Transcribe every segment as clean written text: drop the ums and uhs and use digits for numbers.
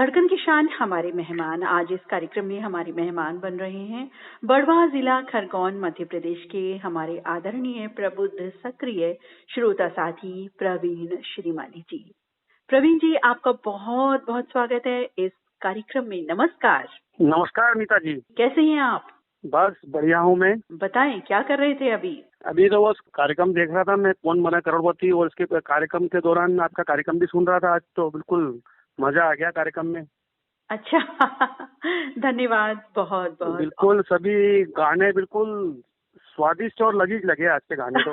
धड़कन की शान हमारे मेहमान। आज इस कार्यक्रम में हमारे मेहमान बन रहे हैं बड़वाह जिला खरगोन मध्य प्रदेश के हमारे आदरणीय प्रबुद्ध सक्रिय श्रोता साथी प्रवीण श्रीमाली जी। प्रवीण जी, आपका बहुत बहुत स्वागत है इस कार्यक्रम में। नमस्कार। नमस्कार नीता जी, कैसे हैं आप? बस बढ़िया हूँ मैं। बताएं, क्या कर रहे थे अभी? अभी तो वो कार्यक्रम देख रहा था मैं, कौन बना करोड़पति, और उसके कार्यक्रम के दौरान आपका कार्यक्रम भी सुन रहा था। आज तो बिल्कुल मजा आ गया कार्यक्रम में। अच्छा धन्यवाद, बहुत बहुत। बिल्कुल सभी गाने बिल्कुल स्वादिष्ट और लजीज लगे आज के गाने तो।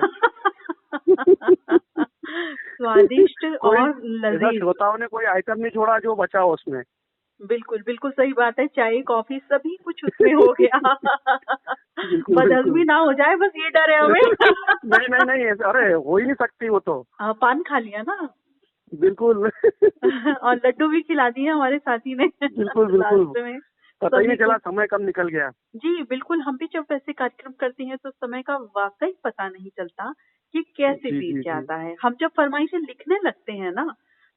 स्वादिष्ट और ऐसा लजीज। श्रोताओं ने कोई आइटम नहीं छोड़ा जो बचा हो उसमें। बिल्कुल बिल्कुल सही बात है। चाय कॉफी सभी कुछ उसमें हो गया। बिल्कुल बदल बिल्कुल। भी ना हो जाए, बस ये डर है हमें। नहीं नहीं नहीं, अरे हो ही नहीं सकती वो तो। पान खा लिया ना। बिल्कुल। और लड्डू भी खिला दिए हमारे साथी ने। बिल्कुल बिल्कुल, लास्ट में पता ही सभी नहीं को। चला समय कब निकल गया। जी बिल्कुल, हम भी जब वैसे कार्यक्रम करते हैं तो समय का वाकई पता नहीं चलता कि कैसे जी बीत जी जी जाता है। हम जब फरमाइशें लिखने लगते हैं ना,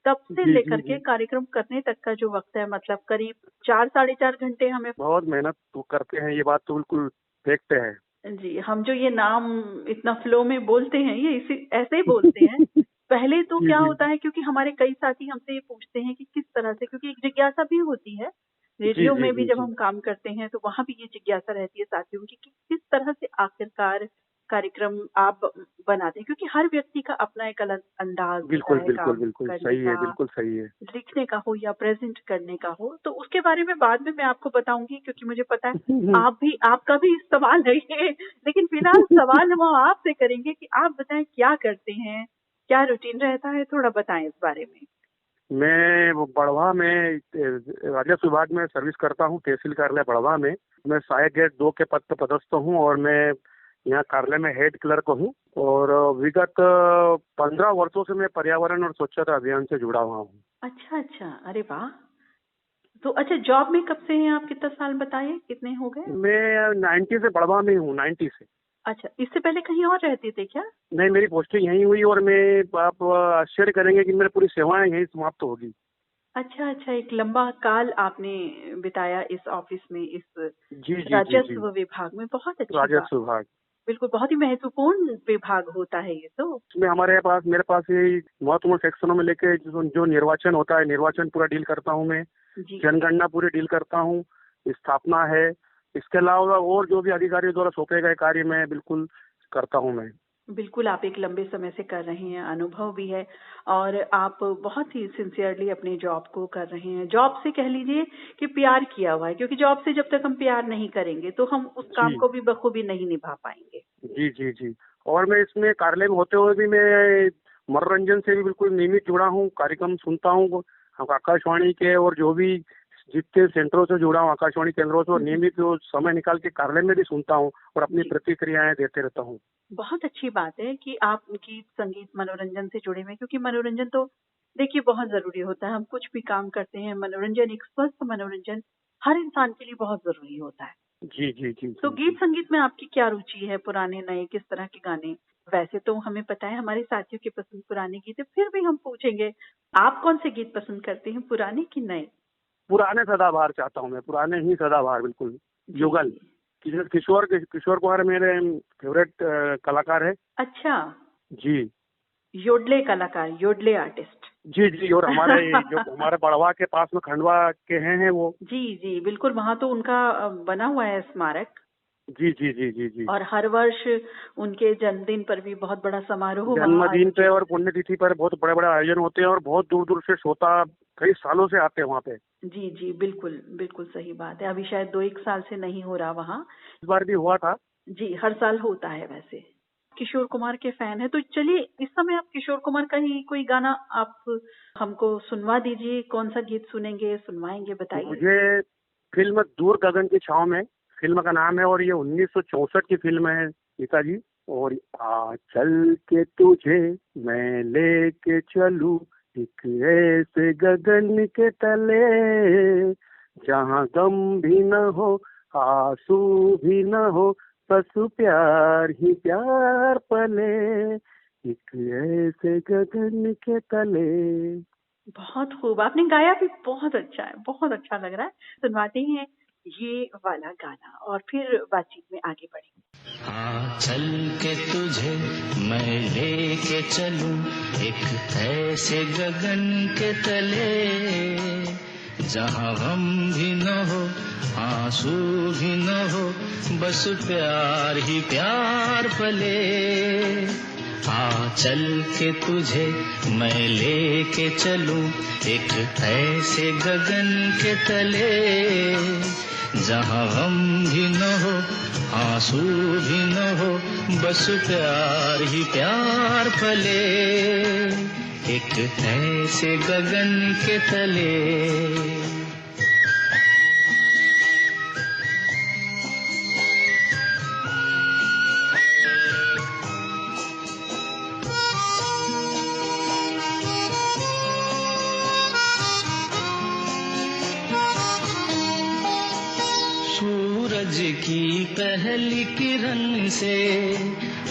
तब से जी जी लेकर के जी। कार्यक्रम करने तक का जो वक्त है, मतलब करीब 4 साढ़े 4 घंटे हमें। बहुत मेहनत तो करते हैं, ये बात तो बिल्कुल देखते हैं। जी, हम जो ये नाम इतना फ्लो में बोलते हैं, ये इसी ऐसे ही बोलते हैं। पहले तो जी क्या जी होता है, क्योंकि हमारे कई साथी हमसे ये पूछते हैं कि किस तरह से, क्योंकि एक जिज्ञासा भी होती है। जी रेडियो जी में भी जी जब जी। हम काम करते हैं तो वहाँ भी ये जिज्ञासा रहती है साथियों की कि किस तरह से आखिरकार कार्यक्रम आप बनाते हैं, क्योंकि हर व्यक्ति का अपना एक अलग अंदाज होता बिल्कुल है बिल्कुल काम बिल्कुल करने सही है, का, बिल्कुल सही है। लिखने का हो या प्रेजेंट करने का हो। तो उसके बारे में बाद में मैं आपको बताऊंगी, क्योंकि मुझे पता है आपका भी सवाल है ये। लेकिन फिलहाल सवाल हम आपसे करेंगे कि आप बताएं क्या करते हैं, क्या रूटीन रहता है, थोड़ा बताएं इस बारे में। मैं वो बड़वा में राजस्व विभाग में सर्विस करता हूँ, तहसील कार्यालय बड़वा में। मैं सहायक गेट 2 के पद पर पदस्थ हूँ और मैं यहाँ कार्यालय में हेड क्लर्क हूँ। और विगत 15 वर्षों से मैं पर्यावरण और स्वच्छता अभियान से जुड़ा हुआ हूँ। अच्छा अच्छा, अरे वाह। तो अच्छा, जॉब में कब से हैं आप? कितना साल बताइए, कितने हो गए? मैं 90 से बड़वा में हूँ, 90 से। अच्छा, इससे पहले कहीं और रहते थे क्या? नहीं, मेरी पोस्टिंग यहीं हुई और आप आश्चर्य करेंगे कि मेरी पूरी सेवाएं यहीं समाप्त होगी। अच्छा अच्छा, एक लंबा काल आपने बिताया इस ऑफिस में, इस जी जी जी जी। राजस्व विभाग में। बहुत अच्छी बात। राजस्व विभाग। बिल्कुल, बहुत ही महत्वपूर्ण विभाग होता है ये तो। इसमें मेरे पास ये महत्वपूर्ण सेक्शनों में लेके जो निर्वाचन होता है, निर्वाचन पूरा डील करता हूँ मैं। जी जनगणना पूरी डील करता हूँ। स्थापना है। इसके अलावा और जो भी अधिकारियों द्वारा सौंपे गए कार्य मैं बिल्कुल करता हूँ मैं। बिल्कुल, आप एक लंबे समय से कर रहे हैं, अनुभव भी है और आप बहुत ही सिंसियरली अपनी जॉब को कर रहे हैं। जॉब से कह लीजिए कि प्यार किया हुआ है, क्योंकि जॉब से जब तक हम प्यार नहीं करेंगे तो हम उस काम जी को भी बखूबी नहीं निभा पाएंगे। जी जी जी। और मैं इसमें कार्यालय में होते हुए भी मैं मनोरंजन से भी बिल्कुल नियमित जुड़ा हूँ, कार्यक्रम सुनता हूँ। आकाशवाणी के और जो भी जितने सेंटरों से जुड़ा हूँ, आकाशवाणी केंद्रों से, और नियमित जो समय निकाल के कार्यालय में भी सुनता हूँ और अपनी जी, प्रतिक्रियाएं देते रहता हूँ। बहुत अच्छी बात है कि आप गीत संगीत मनोरंजन से जुड़े हुए हैं, क्योंकि मनोरंजन तो देखिए बहुत जरूरी होता है। हम कुछ भी काम करते हैं, मनोरंजन, एक स्वस्थ मनोरंजन हर इंसान के लिए बहुत जरूरी होता है। जी जी जी तो जी गीत जी। संगीत में आपकी क्या रुचि है? पुराने नए किस तरह के गाने? वैसे तो हमें पता है हमारे साथियों की पसंद पुराने गीत है, फिर भी हम पूछेंगे, आप कौन से गीत पसंद करते हैं, पुराने कि नए? पुराने सदाबहार चाहता हूँ मैं, पुराने ही सदाबहार बिल्कुल। जी युगल। जी। किशोर कुमार मेरे फेवरेट कलाकार है। अच्छा, जी योडले कलाकार, योडले आर्टिस्ट। जी जी। और जो हमारे बड़वा के पास में खंडवा के हैं वो। जी जी बिल्कुल, वहां तो उनका बना हुआ है स्मारक। जी जी जी जी जी। और हर वर्ष उनके जन्मदिन पर भी बहुत बड़ा समारोह वहाँ जन्मदिन पे आयोजित। और पुण्यतिथि पर बहुत बड़े बड़े आयोजन होते हैं और बहुत दूर दूर से श्रोता कई सालों से आते हैं वहाँ पे। जी जी बिल्कुल बिल्कुल सही बात है। अभी शायद 2 एक साल से नहीं हो रहा वहाँ। इस बार भी हुआ था। जी, हर साल होता है वैसे। किशोर कुमार के फैन है तो चलिए इस समय आप किशोर कुमार का ही कोई गाना आप हमको सुनवा दीजिए। कौन सा गीत सुनेंगे, सुनवाएंगे, बताइए। मुझे फिल्म दूर गगन की छाव में, फिल्म का नाम है, और ये 1964 की फिल्म है गीता जी। और आ चल के तुझे मैं लेके चलूं एक ऐसे गगन के तले, जहाँ गम भी न हो, आंसू भी न हो, बस प्यार ही प्यार पले, एक ऐसे गगन के तले। बहुत खूब, आपने गाया भी बहुत अच्छा है, बहुत अच्छा लग रहा है। सुनवाते हैं ये वाला गाना और फिर बातचीत में आगे बढ़ेंगे। हाँ चल के तुझे मैं लेके चलूं एक ऐसे गगन के तले, जहाँ गम भी न हो आंसू भी न हो, बस प्यार ही प्यार पले। हाँ चल के तुझे मैं लेके चलूं एक ऐसे गगन के तले, जहाँ गम भी न हो आंसू भी न हो, बस प्यार ही प्यार पले। एक ऐसे गगन के तले। सूरज की पहली किरण से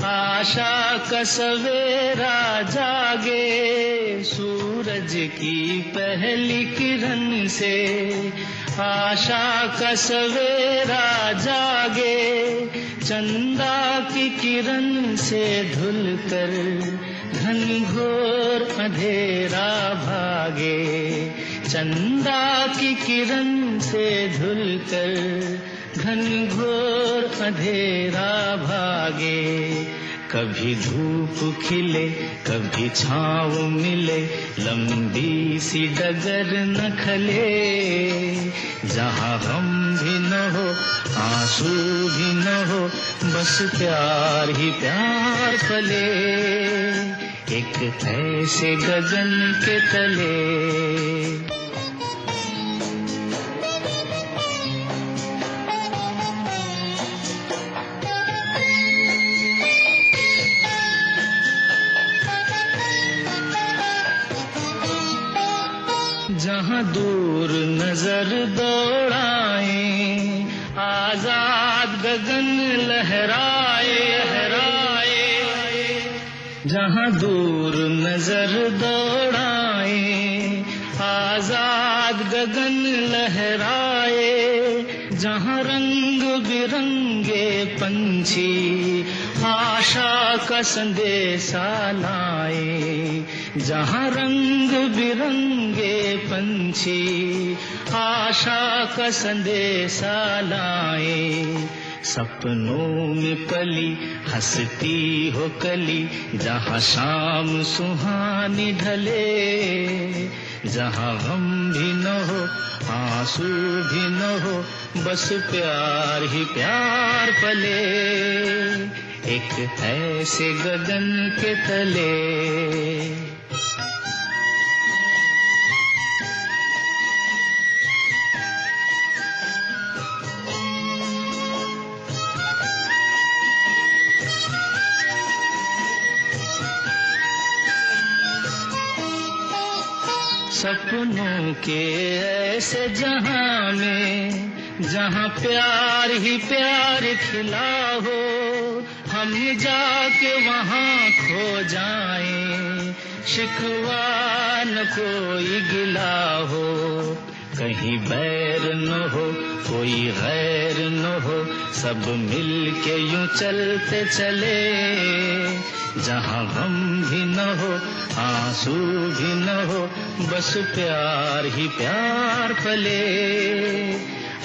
आशा का सवेरा जागे, सूरज की पहली किरण से आशा का सवेरा जागे, चंदा की किरण से धुलकर घनघोर अंधेरा भागे, चंदा की किरण से धुलकर घनघोर अंधेरा भागे। कभी धूप खिले कभी छाँव मिले, लंबी सी डगर न खले, जहाँ गम भी न हो आंसू भी न हो, बस प्यार ही प्यार पले। एक ऐसे गगन के तले। जहाँ दूर नजर दौड़ाए, आजाद गगन लहराए, जहाँ दूर नजर दौड़ाए, आजाद गगन लहराए, जहाँ रंग बिरंगे पंछी आशा का संदेशा लाए, जहाँ रंग बिरंगे पंछी आशा का संदेशा लाए, सपनों में पली हंसती हो कली, जहाँ शाम सुहानी ढले, जहाँ गम भी न हो आंसू भी न हो, बस प्यार ही प्यार पले। एक ऐसे गगन के तले। सपनों के ऐसे जहां में, जहां प्यार ही प्यार खिला हो, हम जाके वहां खो जाएं, शिकवा न कोई गिला हो, कहीं बैर न हो कोई गैर न हो, सब मिल के यूं चलते चले, जहाँ गम भी न हो आंसू भी न हो, बस प्यार ही प्यार पले।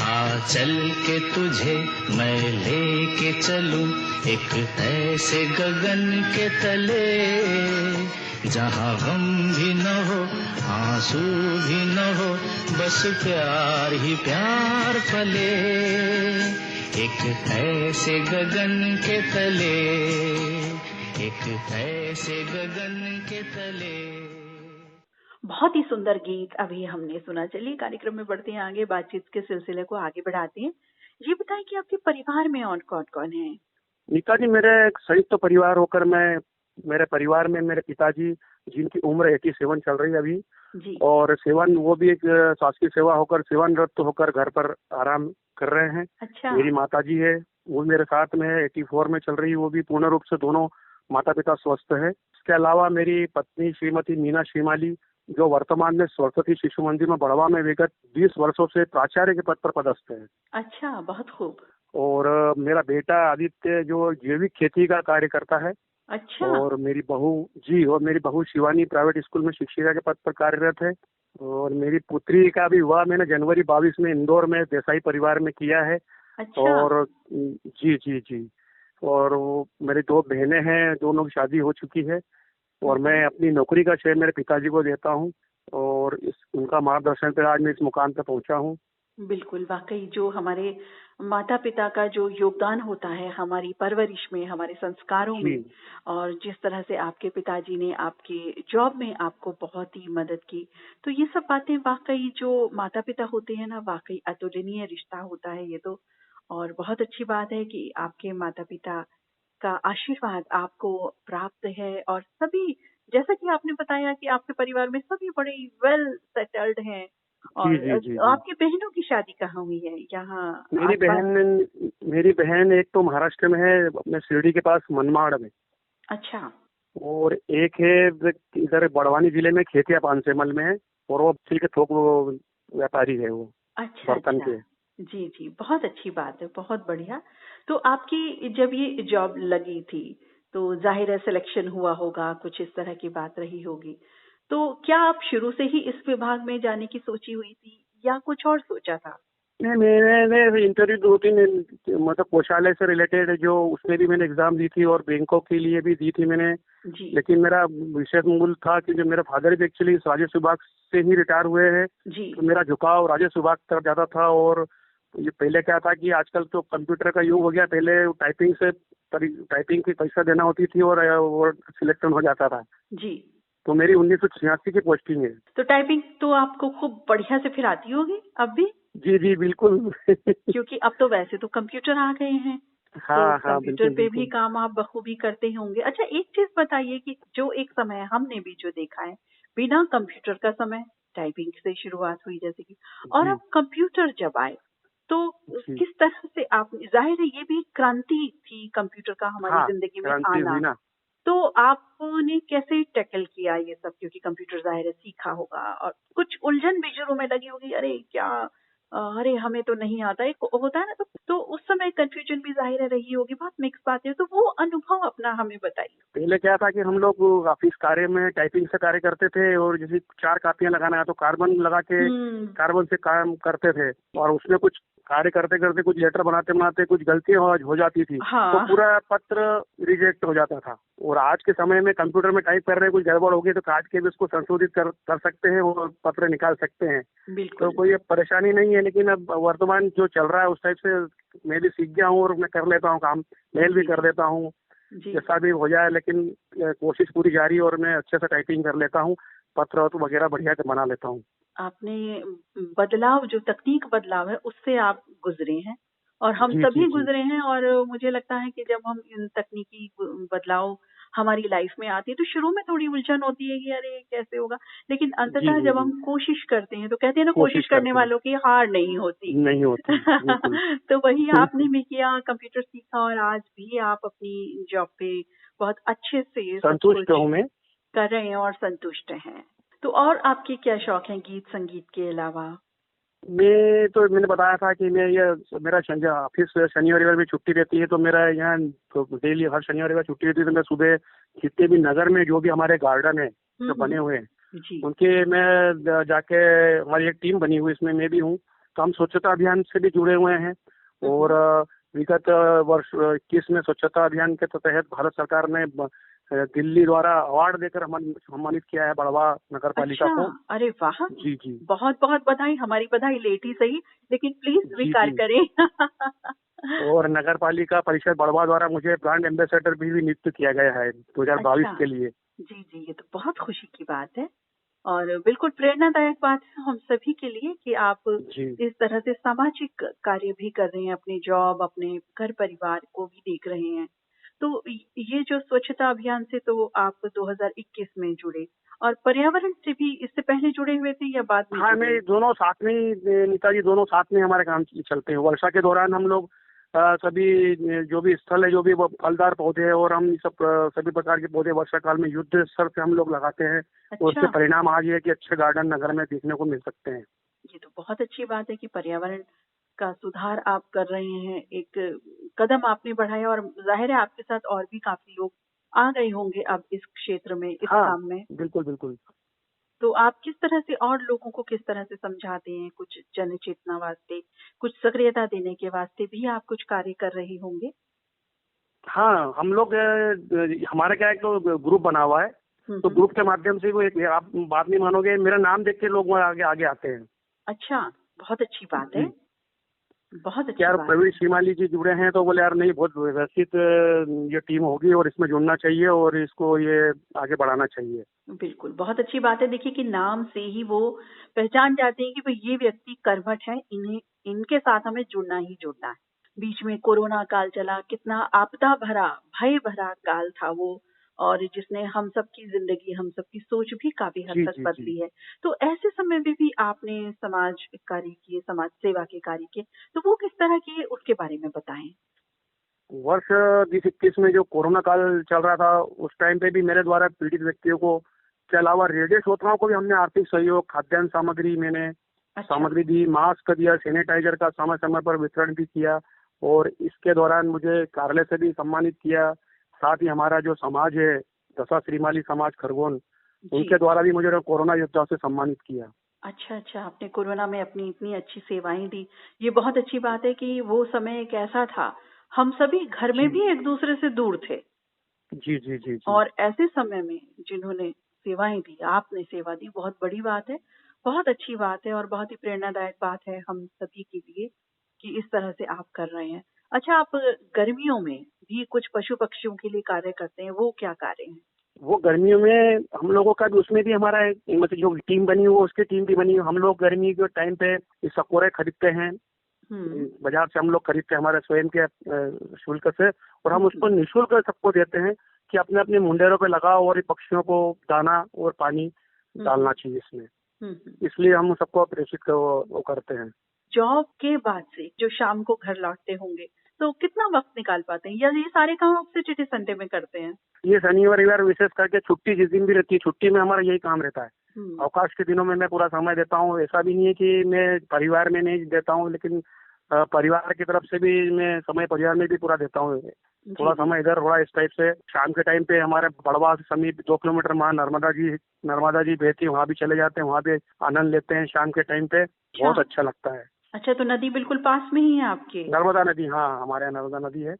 आ चल के तुझे मैं लेके चलूं एक ऐसे गगन के तले, जहाँ गम भी न हो आंसू भी न हो, बस प्यार ही प्यार पले। एक ऐसे गगन के तले, एक ऐसे गगन के तले। बहुत ही सुंदर गीत अभी हमने सुना। चलिए कार्यक्रम में बढ़ते हैं आगे, बातचीत के सिलसिले को आगे बढ़ाते हैं। ये बताएं कि आपके परिवार में और कौन कौन है? नीता जी, मेरे एक संयुक्त परिवार होकर मेरे परिवार में मेरे पिताजी, जिनकी उम्र 87 चल रही है अभी जी। और वो भी एक शासकीय सेवा होकर सेवानिवृत्त होकर घर पर आराम कर रहे हैं। अच्छा। मेरी माताजी है, वो मेरे साथ में है, 84 में चल रही है, वो भी पूर्ण रूप से दोनों माता पिता स्वस्थ है। इसके अलावा मेरी पत्नी श्रीमती मीना श्रीमाली, जो वर्तमान में सरस्वती शिशु मंदिर में बड़वा में विगत 20 वर्षों से प्राचार्य के पद पर पदस्थ है। अच्छा, बहुत खूब। और मेरा बेटा आदित्य जो जैविक खेती का कार्य करता है। अच्छा। और मेरी बहू शिवानी प्राइवेट स्कूल में शिक्षिका के पद पर कार्यरत है। और मेरी पुत्री का भी विवाह मैंने जनवरी 22 में इंदौर में देसाई परिवार में किया है। अच्छा। और जी। और मेरी 2 बहनें हैं, दोनों की शादी हो चुकी है। और मैं अपनी नौकरी का श्रेय मेरे पिताजी को देता हूँ और उनका मार्गदर्शन पर आज मैं इस मुकाम पर पहुंचा हूँ। बिल्कुल, वाकई जो हमारे माता पिता का जो योगदान होता है हमारी परवरिश में, हमारे संस्कारों में, और जिस तरह से आपके पिताजी ने आपके जॉब में आपको बहुत ही मदद की, तो ये सब बातें वाकई जो माता पिता होते हैं ना, वाकई अतुलनीय रिश्ता होता है ये तो। और बहुत अच्छी बात है कि आपके माता पिता का आशीर्वाद आपको प्राप्त है। और सभी, जैसा कि आपने बताया कि आपके परिवार में सभी बड़े वेल सेटल्ड हैं। और जी। आपकी बहनों की शादी कहाँ हुई है? यहाँ मेरी बहन एक तो महाराष्ट्र में है, अपने शिरडी के पास मनमाड़ में। अच्छा। और एक है इधर बड़वानी जिले में खेतिया पानसेमल में है, और वो सिल्क थोक व्यापारी है वो। अच्छा। बर्तन अच्छा। के। जी, बहुत अच्छी बात है, बहुत बढ़िया। तो आपकी जब ये जॉब लगी थी तो जाहिर है सिलेक्शन हुआ होगा, कुछ इस तरह की बात रही होगी। तो क्या आप शुरू से ही इस विभाग में जाने की सोची हुई थी या कुछ और सोचा था? नहीं, मैंने इंटरव्यू 2-3 मतलब कोषालय से रिलेटेड जो उसमें भी मैंने एग्जाम दी थी और बैंकों के लिए भी दी थी मैंने। जी। लेकिन मेरा विशेष मूल था कि जो मेरे फादर भी एक्चुअली राजस्व विभाग से ही रिटायर हुए हैं, जी। तो मेरा झुकाव राजस्व विभाग तरफ ज्यादा था। और ये पहले क्या था कि आजकल तो कंप्यूटर का युग हो गया, पहले टाइपिंग की पैसा देना होती थी और सिलेक्शन हो जाता था। जी। तो मेरी 1986 की पोस्टिंग है। तो टाइपिंग तो आपको खूब बढ़िया से फिर आती होगी अब भी? जी बिल्कुल। क्योंकि अब तो वैसे तो कंप्यूटर आ गए हैं, तो हाँ कंप्यूटर पे भी बिल्कुल। काम आप बखूबी करते ही होंगे। अच्छा, एक चीज बताइए कि जो एक समय हमने भी जो देखा है, बिना कंप्यूटर का समय टाइपिंग से शुरुआत हुई जैसे कि, और जी अब कंप्यूटर जब आए तो जी। किस तरह से आप, जाहिर है ये भी एक क्रांति थी कंप्यूटर का हमारी हाँ, जिंदगी में क्रांति आना। हुई ना। तो आपने कैसे टैकल किया ये सब? क्योंकि कंप्यूटर जाहिर है सीखा होगा और कुछ उलझन भी शुरू में लगी होगी, अरे क्या, अरे हमें तो नहीं आता, एक होता है ना, तो उस समय कंफ्यूजन भी जाहिर है रही होगी, बहुत मिक्स बातें। तो वो अनुभव अपना हमें बताइए। पहले क्या था कि हम लोग ऑफिस कार्य में टाइपिंग से कार्य करते थे, और जैसे 4 कापियां लगाना है तो कार्बन लगा के कार्बन से काम करते थे, और उसमें कुछ कार्य करते करते कुछ लेटर बनाते बनाते कुछ गलतियां हो जाती थी। हाँ। तो पूरा पत्र रिजेक्ट हो जाता था। और आज के समय में कंप्यूटर में टाइप कर रहे हैं, कुछ गड़बड़ होगी तो काट के भी उसको संशोधित कर सकते हैं और पत्र निकाल सकते हैं। बिल्कुल। तो कोई परेशानी नहीं है। लेकिन अब वर्तमान जो चल रहा है उस टाइप से मैं भी सीख गया हूँ और मैं कर लेता हूँ काम, मेल भी कर देता हूँ, जैसा भी हो जाए। लेकिन कोशिश पूरी जारी है और मैं अच्छे से टाइपिंग कर लेता हूँ, पत्र वगैरह बढ़िया से बना लेता हूँ। आपने बदलाव, जो तकनीक बदलाव है उससे आप गुजरे हैं और हम जी सभी जी जी। गुजरे हैं। और मुझे लगता है कि जब हम इन तकनीकी बदलाव हमारी लाइफ में आती है तो शुरू में थोड़ी उलझन होती है कि अरे कैसे होगा, लेकिन जी अंततः जी जब जी। हम कोशिश करते हैं तो कहते हैं ना, कोशिश कोशिश करने करते हैं, वालों की हार नहीं होती। नहीं होती, बिल्कुल। तो वही आपने भी किया, कंप्यूटर सीखा और आज भी आप अपनी जॉब पे बहुत अच्छे से सब संतुष्ट कुछ हूँ मैं। कर रहे हैं और संतुष्ट हैं। तो और आपके क्या शौक हैं गीत संगीत के अलावा? मैंने बताया था कि मैं ये मेरा ऑफिस शनि और रविवार में छुट्टी रहती है, तो मेरा यहाँ तो डेली हर शनि और रविवार छुट्टी रहती है। तो मैं सुबह जितने भी नगर में जो भी हमारे गार्डन है जो बने हुए हैं, जी। उनके मैं जाके, हमारी एक टीम बनी हुई इसमें मैं भी हूँ, तो हम स्वच्छता अभियान से भी जुड़े हुए हैं। और विगत वर्ष 21 में स्वच्छता अभियान के तहत भारत सरकार ने दिल्ली द्वारा अवार्ड देकर सम्मानित किया है बड़वा नगर पालिका अच्छा, को। अरे वाह, जी जी। बहुत बहुत बधाई। हमारी बधाई लेट ही सही, लेकिन प्लीज जी स्वीकार जी। करें। और नगर पालिका परिषद बड़वा द्वारा मुझे ब्रांड एम्बेसडर भी नियुक्त किया गया है 2022 अच्छा। के लिए। जी, ये तो बहुत खुशी की बात है और बिल्कुल प्रेरणादायक बात है हम सभी के लिए कि आप जी इस तरह से सामाजिक कार्य भी कर रहे हैं, अपनी जॉब, अपने घर परिवार को भी देख रहे हैं। तो ये जो स्वच्छता अभियान से तो आप 2021 में जुड़े, और पर्यावरण से भी इससे पहले जुड़े हुए थे या बाद में हाँ, जुड़े? मैं दोनों साथ में ही, नीताजी दोनों साथ में हमारे काम चलते हैं। वर्षा के दौरान हम लोग सभी जो भी स्थल है, जो भी फलदार पौधे हैं, और हम सब सभी प्रकार के पौधे वर्षा काल में युद्ध स्तर पे हम लोग लगाते हैं। और उससे परिणाम आज ये है कि अच्छे गार्डन नगर में देखने को मिल सकते हैं। ये तो बहुत अच्छी बात है कि पर्यावरण का सुधार आप कर रहे हैं, एक कदम आपने बढ़ाया और जाहिर है आपके साथ और भी काफी लोग आ गए होंगे अब इस क्षेत्र में, इस काम में। बिल्कुल बिल्कुल। तो आप किस तरह से और लोगों को किस तरह से समझाते हैं? कुछ जन चेतना वास्ते, कुछ सक्रियता देने के वास्ते भी आप कुछ कार्य कर रहे होंगे? हाँ, हम लोग हमारा क्या है, तो ग्रुप बना हुआ है, तो ग्रुप के माध्यम से वो एक, आप बात नहीं मानोगे, मेरा नाम देख के लोग आगे आगे आते हैं। अच्छा, बहुत अच्छी बात है, बहुत अच्छी यार बात। प्रवीण श्रीमाली जी जुड़े हैं, तो बोले यार नहीं, बहुत व्यवस्थित ये टीम होगी और इसमें जुड़ना चाहिए और इसको ये आगे बढ़ाना चाहिए। बिल्कुल, बहुत अच्छी बात है। देखिए कि नाम से ही वो पहचान जाते हैं कि भाई ये व्यक्ति कर्मठ है, इनके साथ हमें जुड़ना ही जुड़ना है। बीच में कोरोना काल चला, कितना आपदा भरा, भय भरा काल था वो, और जिसने हम सबकी जिंदगी, हम सबकी सोच भी काफी हद तक बदली है। तो ऐसे समय में भी आपने समाज कार्य किए, समाज सेवा के कार्य किए, तो वो किस तरह किए, उसके बारे में बताएं। वर्ष 2021 में जो कोरोना काल चल रहा था, उस टाइम पे भी मेरे द्वारा पीड़ित व्यक्तियों को के अलावा रेडियो श्रोताओं को भी हमने आर्थिक सहयोग, खाद्यान्न सामग्री मैंने सामग्री दी, मास्क दिया, सैनिटाइजर का समय समय पर वितरण भी किया, और इसके दौरान मुझे कार्यालय से भी सम्मानित किया। साथ ही हमारा जो समाज है, दशा श्रीमाली समाज खरगोन, उनके द्वारा भी मुझे कोरोना योद्धाओं से सम्मानित किया। अच्छा, आपने कोरोना में अपनी इतनी अच्छी सेवाएं दी, ये बहुत अच्छी बात है कि वो समय एक ऐसा था, हम सभी घर में भी एक दूसरे से दूर थे। जी। और ऐसे समय में जिन्होंने सेवाएं दी, आपने सेवा दी, बहुत बड़ी बात है, बहुत अच्छी बात है और बहुत ही प्रेरणादायक बात है हम सभी के लिए कि इस तरह से आप कर रहे हैं। अच्छा, आप गर्मियों में भी कुछ पशु पक्षियों के लिए कार्य करते हैं, वो क्या कार्य हैं? वो गर्मियों में हम लोगों का भी, उसमें भी हमारा मतलब जो टीम बनी हो, उसकी टीम भी बनी हो। हम लोग गर्मी के टाइम पे सकोरे खरीदते हैं, बाजार से हम लोग खरीदते हैं हमारे स्वयं के शुल्क से, और हम उसको निःशुल्क सबको देते हैं कि अपने अपने मुंडेरों पे लगाओ और पक्षियों को दाना और पानी डालना चाहिए इसमें। इसलिए हम सबको प्रेषित करते हैं। जॉब के बाद से जो शाम को घर लौटते होंगे, तो कितना वक्त निकाल पाते हैं, या ये सारे काम आप सैटरडे संडे में करते हैं? ये शनिवार रविवार विशेष करके, छुट्टी जिस दिन भी रहती है, छुट्टी में हमारा यही काम रहता है। अवकाश के दिनों में मैं पूरा समय देता हूँ। ऐसा भी नहीं है कि मैं परिवार में नहीं देता हूँ, लेकिन परिवार की तरफ से भी मैं समय परिवार में भी पूरा देता हूँ। थोड़ा समय इधर, थोड़ा इस टाइप से। शाम के टाइम पे हमारे बड़वा से समीप 2 किलोमीटर वहाँ नर्मदा जी बहती है, वहाँ भी चले जाते हैं, वहाँ भी आनंद लेते हैं शाम के टाइम पे। बहुत अच्छा लगता है। अच्छा, तो नदी बिल्कुल पास में ही है आपके? नर्मदा नदी, हाँ, हमारे यहाँ नर्मदा नदी है।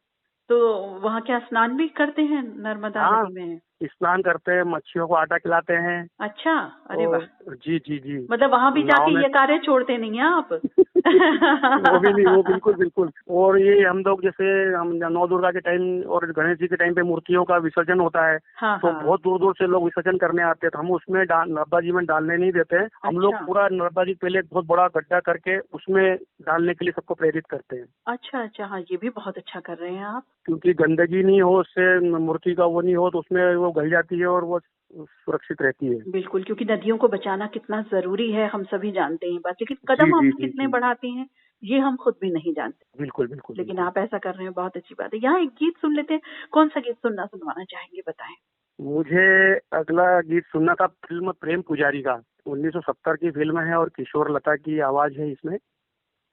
तो वहाँ क्या स्नान भी करते हैं नर्मदा नदी में? स्नान करते हैं, मच्छियों को आटा खिलाते हैं। अच्छा, अरे वाह। जी। मतलब वहाँ भी जाके ये कार्य छोड़ते नहीं हैं आप? वो भी नहीं, वो बिल्कुल। और ये हम लोग जैसे हम नौ दुर्गा के टाइम और गणेश जी के टाइम पे मूर्तियों का विसर्जन होता है, तो बहुत दूर दूर से लोग विसर्जन करने आते हैं, तो हम उसमें नर्मदा जी में डालने नहीं देते हैं। हम लोग पूरा नर्मदा जी पहले बहुत बड़ा गड्ढा करके उसमें डालने के लिए सबको प्रेरित करते हैं। अच्छा, हाँ, ये भी बहुत अच्छा कर रहे हैं आप। क्योंकि गंदगी नहीं हो, उससे मूर्ति का वो नहीं हो, तो उसमें वो गल जाती है और वो सुरक्षित रहती है। बिल्कुल, क्योंकि नदियों को बचाना कितना जरूरी है हम सभी जानते हैं बात, लेकिन कदम हम कितने बढ़ाते हैं ये हम खुद भी नहीं जानते। बिल्कुल। लेकिन आप ऐसा कर रहे हैं, बहुत अच्छी बात है। यहाँ एक गीत सुन लेते हैं, कौन सा गीत सुनवाना चाहेंगे, बताएं। मुझे अगला गीत सुनना था फिल्म प्रेम पुजारी का, 1970 की फिल्म है और किशोर लता की आवाज है इसमें।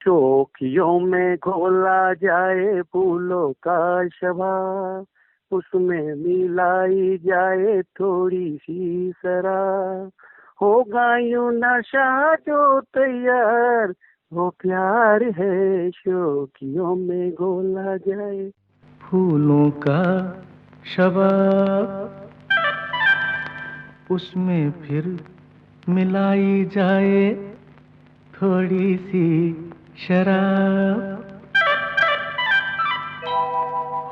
चौकियों में घोला जाए फूलों का शबा, उसमें मिलाई जाए थोड़ी सी शराब, होगा यूं नशा जो तैयार, वो प्यार है शौकियों में घोला जाए फूलों का शबाब, उसमें फिर मिलाई जाए थोड़ी सी शराब,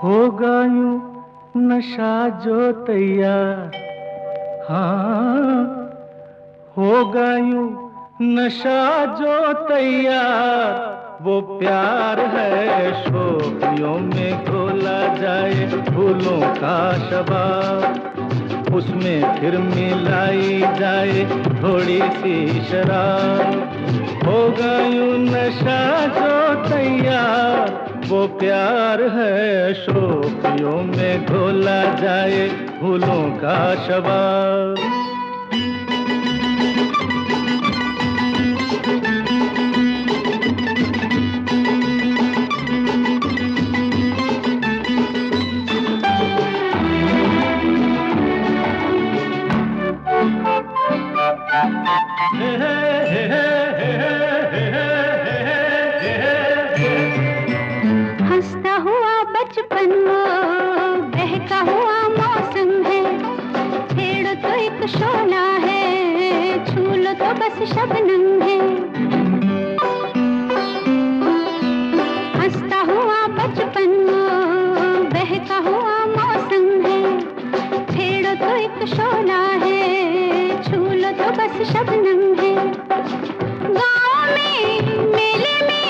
होगा यूं नशा जो तैयार, हाँ होगा यूं नशा जो तैयार, वो प्यार है शोखियों में घोला जाए फूलों का शबाब, उसमें फिर मिलाई जाए थोड़ी सी शराब, होगा यूं नशा जो तैयार, वो प्यार है शोखियों में घोला जाए फूलों का शबाब। हंसता हुआ बचपन वो बहका हुआ मौसम है, छेड़ो तो एक शोला है, छू लो तो बस शबनम है। हंसता हुआ बचपन वो बहका हुआ मौसम है, छेड़ो तो एक शोला है, छू लो तो बस शबनम है। गाँव में मेले में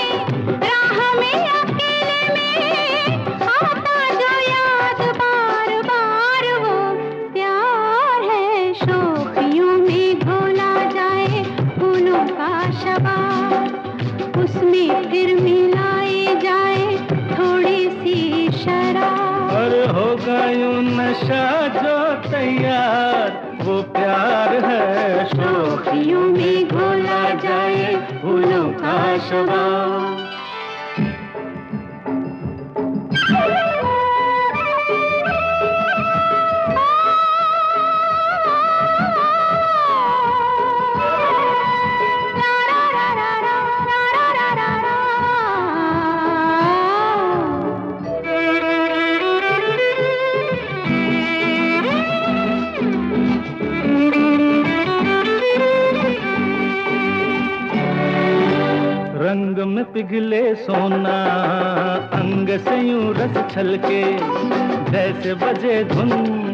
राह में अकेले में आता जो याद बार बार वो प्यार है शोखियों में घोला जाए फूलों का शबाब, उसमें फिर मिलाई जाए थोड़ी सी शराब। और होगा यूं नशा जो तैयार वो प्यार है शोखियों में घोला जाए फूलों का शबाब। रंग में पिघले सोना अंग से यूं रस छलके, जैसे बजे धुन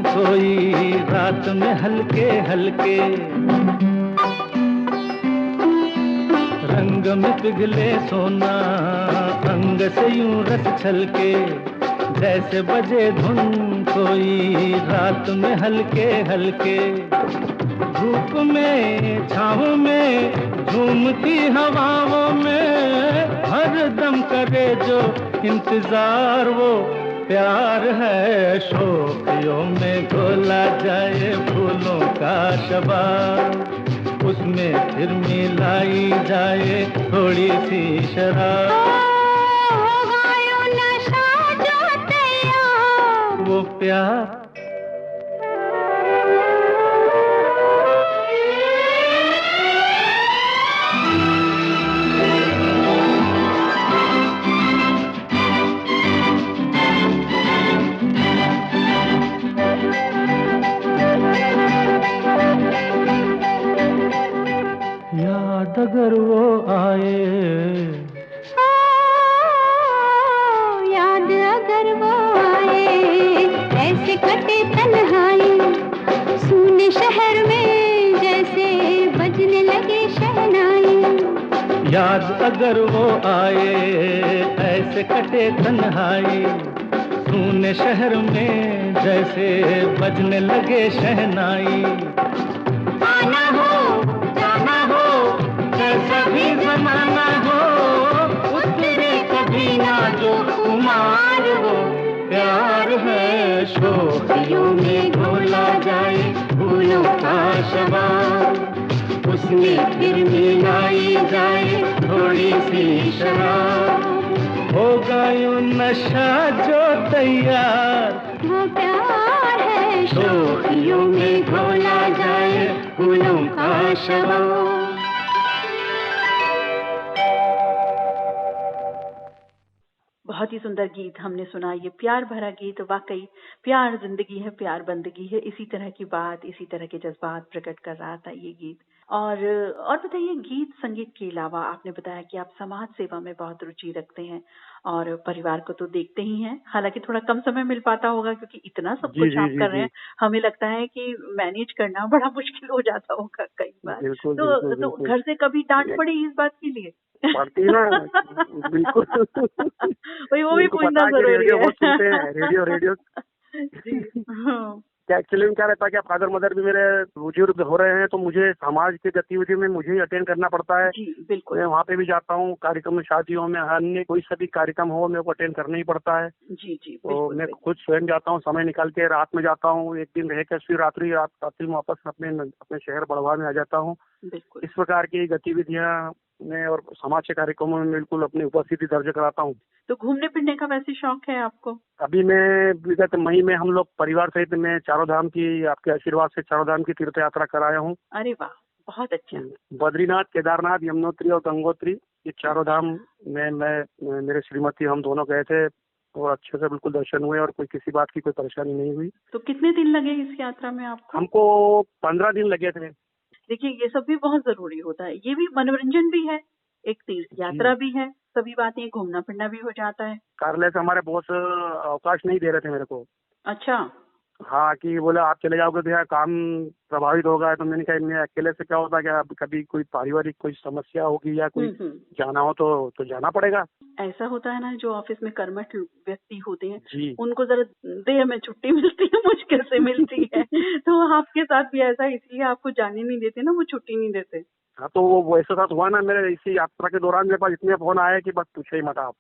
कोई रात में हल्के हल्के। रंग में पिघले सोना अंग से यूं रस छलके, जैसे बजे धुन कोई रात में हल्के हल्के। धूप में छाँव में झूमती हवाओं में हर दम करे जो इंतजार वो प्यार है शोखियों में घोला जाए फूलों का शबाब, उसमें फिर मिलाई जाए थोड़ी सी शराब। होगा यूं नशा जो तैयार वो प्यार याद अगर वो आए, याद अगर वो आए, ऐसे कटे तन्हाई सूने शहर में जैसे बजने लगे शहनाई। याद अगर वो आए ऐसे कटे तन्हाई सूने शहर में जैसे बजने लगे शहनाई। आना हो जाना हो कैसा भी जमाना हो उतरे कभी ना जो कुमार वो प्यार है शोखियों में घोला जाए फूलों का शबाब, उसमें फिर मिलाई जाए थोड़ी सी शराब। होगा यूं नशा जो तैयार वो प्यार है शोखियों में घोला जाए फूलों का शबाब। बहुत ही सुंदर गीत हमने सुना। ये प्यार भरा गीत, वाकई प्यार जिंदगी है, प्यार बंदगी है, इसी तरह की बात, इसी तरह के जज्बात प्रकट कर रहा था ये गीत। और बताइए, गीत संगीत के अलावा आपने बताया कि आप समाज सेवा में बहुत रुचि रखते हैं और परिवार को तो देखते ही हैं, हालांकि थोड़ा कम समय मिल पाता होगा क्योंकि इतना सब जी कुछ जी आप जी कर रहे जी हैं, हमें लगता है कि मैनेज करना बड़ा मुश्किल हो जाता होगा कई बार। बिल्कुल तो बिल्कुल तो बिल्कुल घर से कभी डांट पड़ी इस बात के लिए? पड़ती ना, बिल्कुल। वही वो भी उनको पूछना पता है कि जरूरी रेडियो है। बहुत सुनते हैं, रेडियो रेडियो जी हाँ। क्या एक्चुअली में क्या रहता है कि फादर मदर भी मेरे बुजुर्ग हो रहे हैं, तो मुझे समाज की गतिविधि में मुझे ही अटेंड करना पड़ता है। जी बिल्कुल। मैं वहाँ पे भी जाता हूँ, कार्यक्रम में, शादियों में, अन्य कोई सभी कार्यक्रम हो मेरे को अटेंड करना ही पड़ता है। जी जी तो बिल्कुल, मैं बिल्कुल। खुद स्वयं जाता हूँ, समय निकाल के रात में जाता हूँ, एक दिन रह कर फिर रात्रि में वापस अपने शहर बड़वा में आ जाता हूँ। बिल्कुल। इस प्रकार की गतिविधियाँ में और समाज के कार्यक्रमों में बिल्कुल अपनी उपस्थिति दर्ज कराता हूँ। तो घूमने फिरने का वैसे शौक है आपको? अभी मैं विगत मई में हम लोग परिवार सहित मैं चारों धाम की, आपके आशीर्वाद से चारों धाम की तीर्थ यात्रा कराया हूँ। अरे वाह, बहुत अच्छा। बद्रीनाथ, केदारनाथ, यमुनोत्री और गंगोत्री, ये चारों धाम में मैं मेरे श्रीमती हम दोनों गए थे और अच्छे से बिल्कुल दर्शन हुए और कोई किसी बात की कोई परेशानी नहीं हुई। तो कितने दिन लगे इस यात्रा में आपको? हमको 15 दिन लगे थे। देखिए ये सब भी बहुत जरूरी होता है, ये भी मनोरंजन भी है, एक तीर्थ यात्रा भी है, सभी बातें, घूमना फिरना भी हो जाता है। कार्यालय से हमारे बॉस अवकाश नहीं दे रहे थे मेरे को। अच्छा। हाँ, कि बोले आप चले जाओगे तो यार काम प्रभावित होगा। तो मैंने कहा मैं अकेले से क्या होता है, क्या कभी कोई पारिवारिक कोई समस्या होगी या कोई जाना हो तो जाना पड़ेगा। ऐसा होता है ना, जो ऑफिस में कर्मठ व्यक्ति होते हैं जी, उनको जरा देर में छुट्टी मिलती है, मुश्किल से मिलती है। तो आपके साथ भी ऐसा, इसलिए आपको जाने नहीं देते ना, वो छुट्टी नहीं देते। हाँ, तो वो ऐसा साथ हुआ ना मेरे इसी यात्रा के दौरान। मेरे पास इतने फोन आए कि बस पूछे ही मत आप।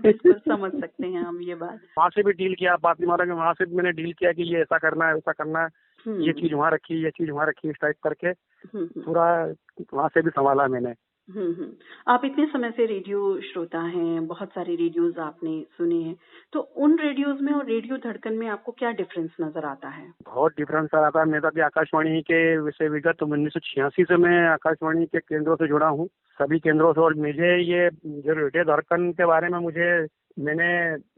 बिल्कुल समझ सकते हैं हम ये बात। वहाँ से भी डील किया, बात नहीं मारा कि वहाँ से भी मैंने डील किया कि ये ऐसा करना है, वैसा करना है, ये चीज वहाँ रखी, ये चीज वहाँ रखी, इस टाइप करके पूरा वहाँ से भी संभाला मैंने। आप इतने समय से रेडियो श्रोता हैं, बहुत सारे रेडियोज आपने सुने हैं, तो उन रेडियोज में और रेडियो धड़कन में आपको क्या डिफरेंस नजर आता है? बहुत डिफरेंस आता है। मैं तो अभी आकाशवाणी के विषय विगत 1986 से मैं आकाशवाणी के केंद्रों से जुड़ा हूँ, सभी केंद्रों से। और मुझे ये जो रेडियो धड़कन के बारे में मैंने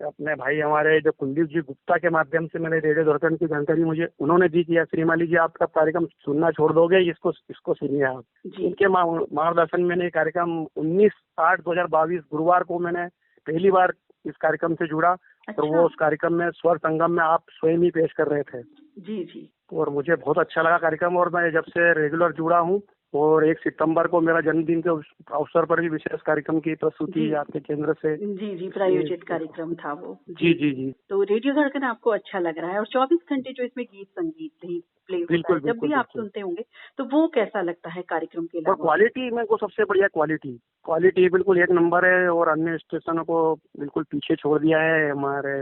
अपने भाई हमारे जो कुलदीप जी गुप्ता के माध्यम से मैंने रेडियो धड़कन की जानकारी मुझे उन्होंने दी कि श्रीमाली जी आपका कार्यक्रम सुनना छोड़ दोगे, इसको सुनिए आप। उनके मार्गदर्शन में मैंने कार्यक्रम 19/8/2022 गुरुवार को मैंने पहली बार इस कार्यक्रम से जुड़ा। अच्छा। और वो उस कार्यक्रम में स्वर संगम में आप स्वयं ही पेश कर रहे थे। जी जी। और मुझे बहुत अच्छा लगा कार्यक्रम, और मैं जब से रेगुलर जुड़ा हूँ। और 1 सितंबर को मेरा जन्मदिन के अवसर पर भी विशेष कार्यक्रम की प्रस्तुति आपके केंद्र से जी प्रायोजित कार्यक्रम था वो। जी। तो रेडियो धड़कन आपको अच्छा लग रहा है, और 24 घंटे जो इसमें गीत संगीत प्ले होता है, जब भी आप सुनते होंगे तो वो कैसा लगता है कार्यक्रम के अलावा? क्वालिटी में को सबसे बढ़िया क्वालिटी बिल्कुल एक नंबर है, और अन्य स्टेशनों को बिल्कुल पीछे छोड़ दिया है हमारे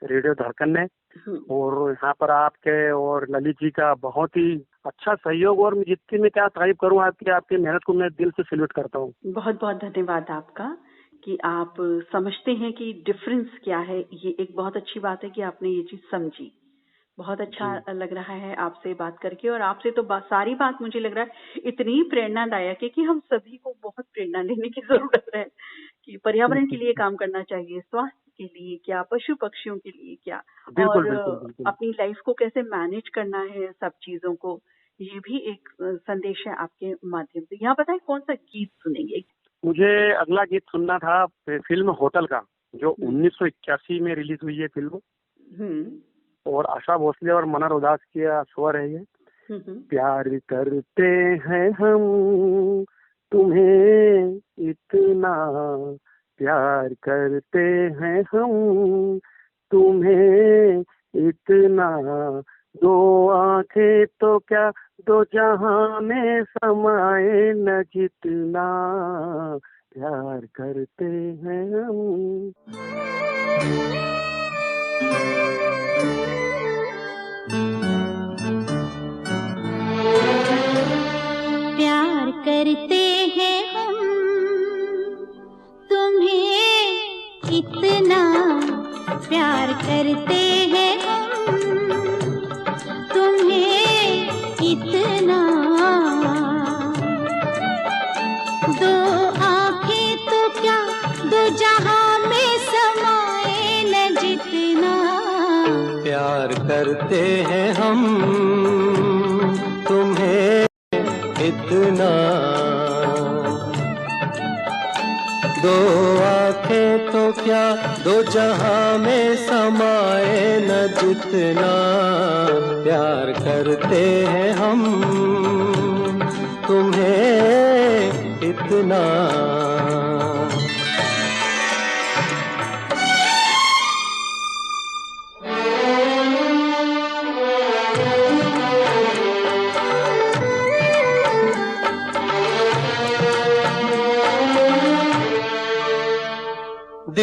रेडियो धड़कन ने। और यहाँ पर आपके और ललित जी का बहुत ही अच्छा सहयोग, और जितनी मैं क्या तारीफ करूँ आपकी मेहनत को मैं दिल से सैल्यूट करता हूँ। बहुत बहुत धन्यवाद आपका कि आप समझते हैं कि डिफरेंस क्या है। ये एक बहुत अच्छी बात है कि आपने ये चीज समझी। बहुत अच्छा लग रहा है आपसे बात करके, और आपसे तो सारी बात मुझे लग रहा है इतनी प्रेरणादायक है कि हम सभी को बहुत प्रेरणा लेने की जरूरत है कि पर्यावरण के लिए काम करना चाहिए, स्वास्थ्य के लिए क्या, पशु पक्षियों के लिए क्या, और अपनी लाइफ को कैसे मैनेज करना है, सब चीजों को। ये भी एक संदेश है आपके माध्यम से। यहाँ बताएं कौन सा गीत सुनेंगे? मुझे अगला गीत सुनना था फिल्म होटल का, जो 1981 में रिलीज हुई है फिल्म, और आशा भोसले और मनोहर उदास की स्वर है ये। प्यार करते हैं हम तुम्हें इतना, प्यार करते हैं हम तुम्हें इतना, दो आंखें तो क्या दो जहां में समाए न जितना, प्यार करते हैं हम। प्यार करते हैं हम तुम्हें इतना, प्यार करते हैं हम तुम्हें इतना, दो आंखें तो क्या दो जहां में समाए न जितना, प्यार करते हैं हम तुम्हें इतना, दो आंखें तो क्या दो जहां में समाए न जितना, प्यार करते हैं हम तुम्हें इतना।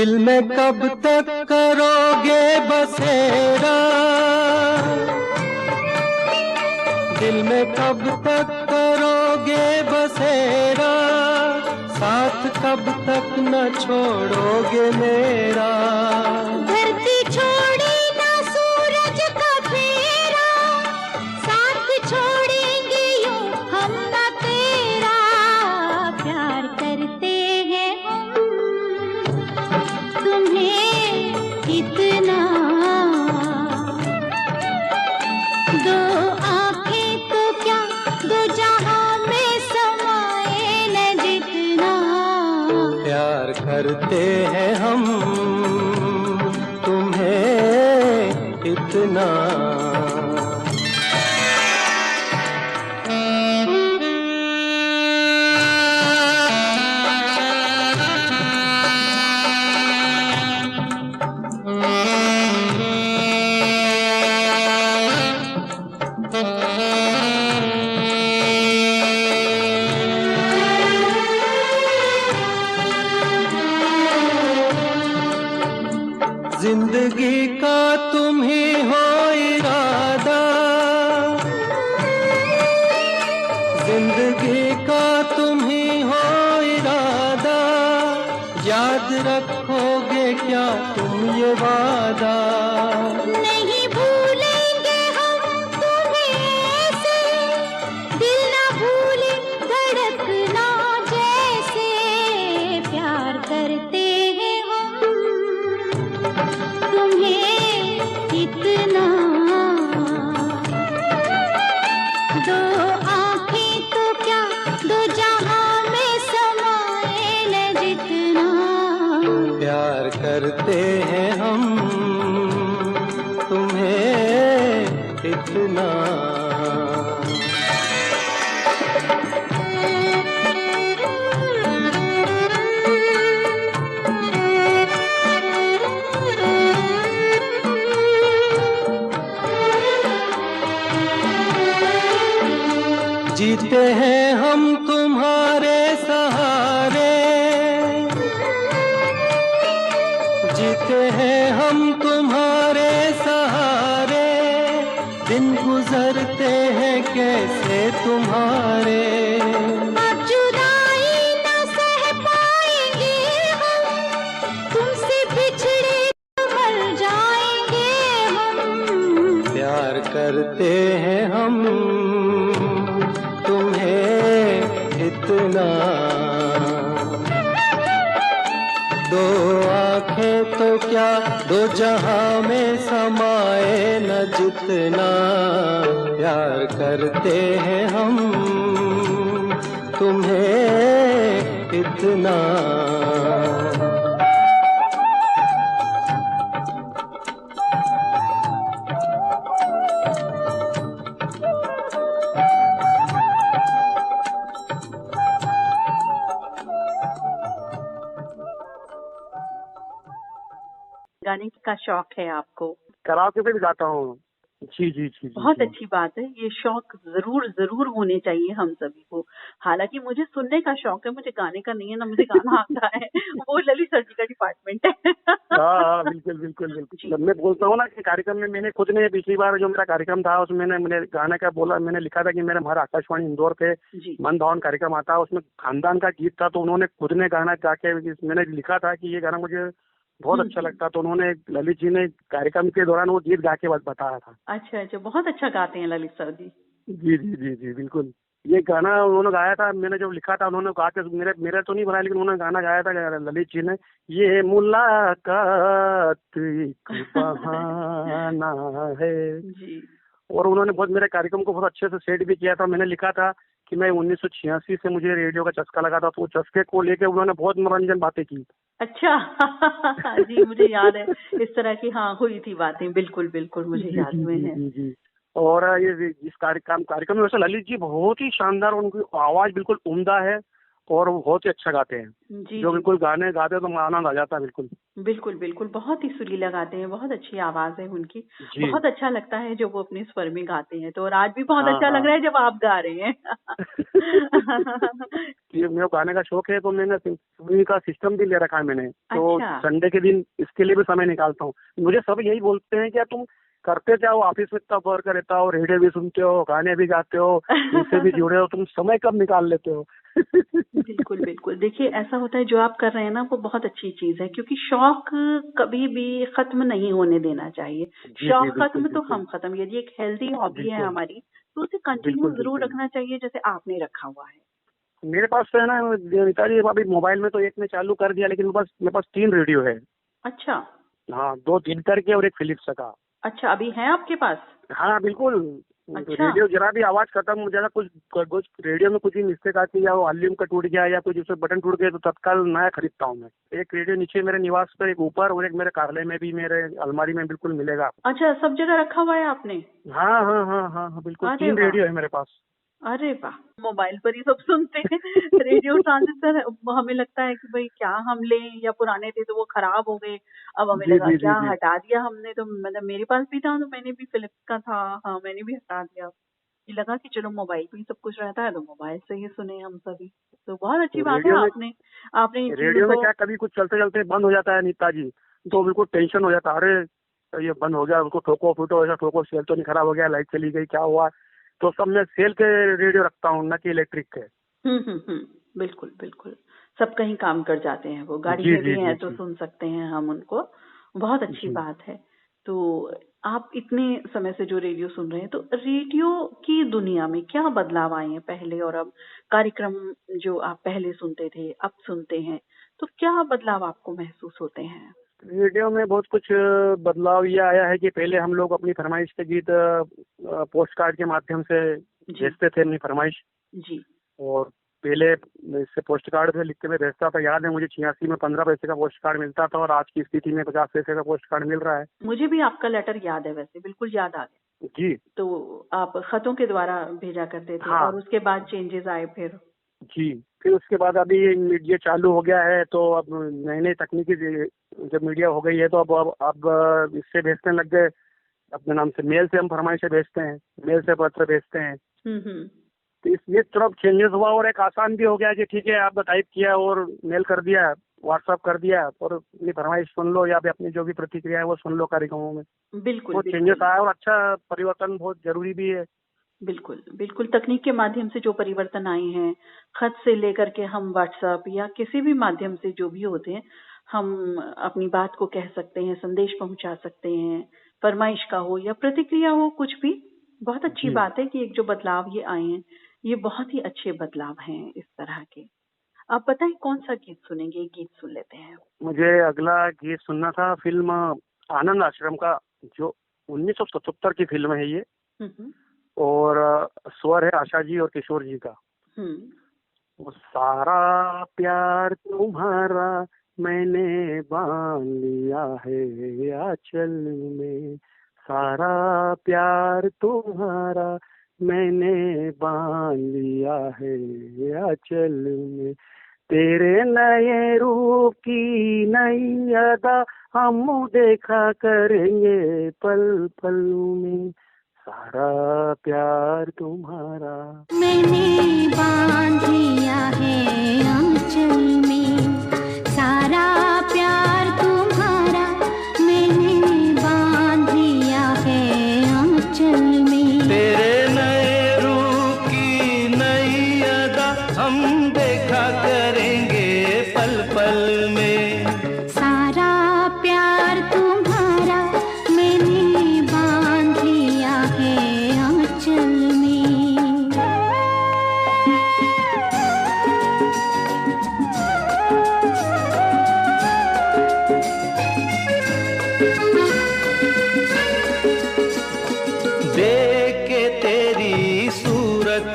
दिल में कब तक करोगे बसेरा, दिल में कब तक करोगे बसेरा, साथ कब तक न छोड़ोगे मेरा। धरती छोड़ी ना सूरज का फेरा, साथ छोड़ेंगे यूं हम ना तेरा। प्यार करते हैं हम तुम्हें इतना, दो आंखें तो क्या दो जहां में समाए न जितना। प्यार करते हैं हम तुम्हें इतना। जिंदगी का तुम ही हो इरादा, जिंदगी का तुम ही हो इरादा, याद रखोगे क्या तुम ये वादा। नहीं भूलेंगे हम तुम्हें ऐसे, दिल ना भूले धड़कना जैसे। प्यार करते हैं हम तुम्हें इतना, दो आंखें तो क्या दो जहां में समाए न जितना। प्यार करते हैं हम तुम्हें इतना। जीते हैं हम तुम्हारे सहारे, जीते हैं हम तुम्हारे सहारे, दिन गुजरते हैं कैसे तुम्हारे। अब जुदाई न सह पाएंगे हम, तुमसे बिछड़े मर जाएंगे हम। प्यार करते हैं हम तुम्हें इतना, दो आंखें तो क्या दो जहां में समाए न जितना। प्यार करते हैं हम तुम्हें इतना। गाने का शौक है आपको? कराओके पे भी गाता हूँ। जी जी जी बहुत जी। अच्छी बात है। ये शौक जरूर जरूर होने चाहिए हम सभी को। हालांकि मुझे सुनने का शौक है, मुझे गाने का नहीं है ना, मुझे गाना आता है। वो ललित सर जी का डिपार्टमेंट है। हाँ बिल्कुल बिल्कुल बिल्कुल। मैं बोलता हूँ ना कि कार्यक्रम में मैंने खुद ने पिछली बार जो मेरा कार्यक्रम था उसमें मैंने गाने का बोला, मैंने लिखा था कि मेरा हमारा आकाशवाणी इंदौर पे मन भावन कार्यक्रम आता है, उसमें खानदान का गीत था, तो उन्होंने खुद ने गाना गा के मैंने लिखा था कि ये गाना मुझे बहुत अच्छा लगता, तो उन्होंने ललित जी ने कार्यक्रम के दौरान वो गीत गा के बताया था। अच्छा अच्छा, बहुत अच्छा गाते हैं ललित सर जी। जी जी जी जी बिल्कुल। ये गाना उन्होंने गाया था, मैंने जब लिखा था उन्होंने गा के, मेरा तो नहीं बनाया लेकिन उन्होंने गाना गाया था ललित जी ने। ये मुलाकात एक बहाना है जी। और उन्होंने बहुत मेरे कार्यक्रम को बहुत अच्छे से सेट भी किया था। मैंने लिखा था कि मैं 1986 से मुझे रेडियो का चस्का लगा था, तो चस्के को लेके उन्होंने बहुत मनोरंजन बातें की। अच्छा। जी मुझे याद है इस तरह की, हाँ हुई थी बातें, बिल्कुल बिल्कुल मुझे याद हुए हैं। जी। और ये इस कार्यक्रम में वैसे ललित जी बहुत ही शानदार, उनकी आवाज बिल्कुल उम्दा है और वो बहुत ही अच्छा गाते हैं। जी जो बिल्कुल गाने गाते तो आनंद आ जाता है बिल्कुल। बिल्कुल, बिल्कुल, बहुत ही सुरीला गाते हैं, बहुत अच्छी आवाज़ है उनकी। जी। बहुत अच्छा लगता है जब वो अपने स्वर में गाते हैं, तो और आज भी बहुत हाँ, अच्छा लग हाँ। रहा है जब आप गा रहे हैं। ये मेरे को गाने का शौक है, तो मैंने सिम्फनी का सिस्टम भी ले रखा है मैंने। तो अच्छा। संडे के दिन इसके लिए भी समय निकालता हूँ। मुझे सब यही बोलते हैं कि यार तुम करते क्या हो, ऑफिस में इतना वर्क रहता हो, रेडियो भी सुनते हो, गाने भी गाते हो, इनसे भी जुड़े हो, तुम समय कब निकाल लेते हो? बिल्कुल, बिल्कुल। देखिए, ऐसा होता है जो आप कर रहे हैं ना वो बहुत अच्छी चीज़ है क्योंकि शौक कभी भी खत्म नहीं होने देना चाहिए। जी, जी, शौक बिल्कुल, खत्म तो बिल्कुल। हम खत्म। यदि एक हेल्दी हॉबी है बिल्कुल, हमारी तो उसे कंटिन्यू बिल्कुल, ज़रूर बिल्कुल। रखना चाहिए जैसे आपने रखा हुआ है। मेरे पास तो है ना नीता जी, अभी मोबाइल में तो एक ने चालू कर दिया, लेकिन मेरे पास 3 रेडियो है। अच्छा, हाँ, 2 दिनकर के और एक फिलिप्स का। अच्छा अभी है आपके पास? हाँ, बिल्कुल। तो अच्छा। रेडियो जरा भी आवाज खत्म हो जाएगा, कुछ रेडियो में कुछ भी मिस्टेक आती है या वो वॉल्यूम का टूट गया या कुछ उसमें बटन टूट गया, तो तत्काल नया खरीदता हूँ मैं। एक रेडियो नीचे मेरे निवास पर, एक ऊपर और एक मेरे कार्यालय में भी, मेरे अलमारी में बिल्कुल मिलेगा। अच्छा, सब जगह रखा हुआ है आपने? हाँ, हाँ, हाँ, हाँ, हाँ, बिल्कुल अरे 3 वाह! रेडियो है मेरे पास। अरे वाह! मोबाइल पर ही सब सुनते हैं। रेडियो ट्रांजिस्टर हमें लगता है कि भई क्या हम लें या पुराने थे तो वो खराब हो गए। अब हमें जी, लगा जी, जी, क्या जी। हटा दिया हमने तो मतलब मेरे पास भी था तो मैंने भी फिलिप्स का था। हाँ, मैंने भी हटा दिया। ये लगा कि चलो मोबाइल पे ही सब कुछ रहता है तो मोबाइल से ही सुने हम सभी। तो बहुत अच्छी तो बात है आपने आपने इन चीज़ों रेडियो में को क्या, कभी कुछ चलते चलते बंद हो जाता है नीता जी, तो बिल्कुल टेंशन हो जाता है। अरे ये बंद हो गया, उसको ठोको फूटो, ऐसा ठोको, सेल तो नहीं खराब हो गया, लाइट चली गई, क्या हुआ? तो सब मैं सेल के रेडियो रखता हूँ, न कि इलेक्ट्रिक के। हुँ। बिल्कुल, बिल्कुल। सब कहीं काम कर जाते हैं वो, गाड़ी जी, में भी जी, जी, हैं तो जी। सुन सकते हैं हम उनको, बहुत अच्छी जी। बात है। तो आप इतने समय से जो रेडियो सुन रहे हैं, तो रेडियो की दुनिया में क्या बदलाव आए हैं पहले और अब? कार्यक्रम जो आप पहले सुनते थे, अब सुनते हैं, तो क्या बदलाव आपको महसूस होते हैं? रेडियो में बहुत कुछ बदलाव ये आया है कि पहले हम लोग अपनी फरमाइश के गीत पोस्ट कार्ड के माध्यम से जी, भेजते थे अपनी फरमाइश। जी। और पहले इससे पोस्ट कार्ड से लिख के मैं भेजता था। याद है मुझे, 86 में 15 पैसे का पोस्ट कार्ड मिलता था और आज की स्थिति में 50 पैसे का पोस्ट कार्ड मिल रहा है। मुझे भी आपका लेटर याद है वैसे, बिल्कुल याद आ गया। जी। तो आप खतों के द्वारा भेजा करते थे हाँ। और उसके बाद चेंजेज़ आए फिर? जी। फिर उसके बाद अभी ये चालू हो गया है, तो अब नई नई तकनीकी जब मीडिया हो गई है, तो अब इससे भेजने लग गए अपने नाम से। मेल से हम फरमाइशें भेजते हैं, मेल से पत्र भेजते हैं। हुँ। तो इसलिए थोड़ा चेंजेस हुआ और एक आसान भी हो गया कि ठीक है, आपने टाइप किया और मेल कर दिया, व्हाट्सएप कर दिया और अपनी फरमाइश सुन लो या फिर अपनी जो भी प्रतिक्रिया है वो सुन लो कार्यक्रमों में। बिल्कुल, बहुत चेंजेस बिल्कुल। आया और अच्छा परिवर्तन बहुत जरूरी भी है। बिल्कुल, बिल्कुल तकनीक के माध्यम से जो परिवर्तन आए हैं, खत से लेकर के हम व्हाट्सएप या किसी भी माध्यम से जो भी होते हैं, हम अपनी बात को कह सकते हैं, संदेश पहुंचा सकते हैं, फरमाइश का हो या प्रतिक्रिया हो, कुछ भी। बहुत अच्छी जी। बात है कि एक जो बदलाव ये आए हैं, ये बहुत ही अच्छे बदलाव हैं इस तरह के। आप बताएं कौन-सा गीत सुनेंगे? गीत सुन लेते हैं। मुझे अगला गीत सुनना था, फिल्म आनंद आश्रम का, जो 1977 की फिल्म है ये। हुँ। और स्वर है आशा जी और किशोर जी का। हुँ। वो सारा प्यार तुम्हारा मैंने बांध लिया है आंचल में, सारा प्यार तुम्हारा मैंने बांध लिया है आंचल में, तेरे नए रूप की नई अदा हम देखा करेंगे पल पल में, सारा प्यार तुम्हारा। मैंने बांध लिया है आंचल में, सारा प्यार तुम्हारा मैंने बांध लिया है आंचल में, तेरे नए रूप की नई अदा हम देखा करेंगे पल पल में, सारा प्यार तुम्हारा मैंने बांध लिया है आंचल में। देख के तेरी सूरत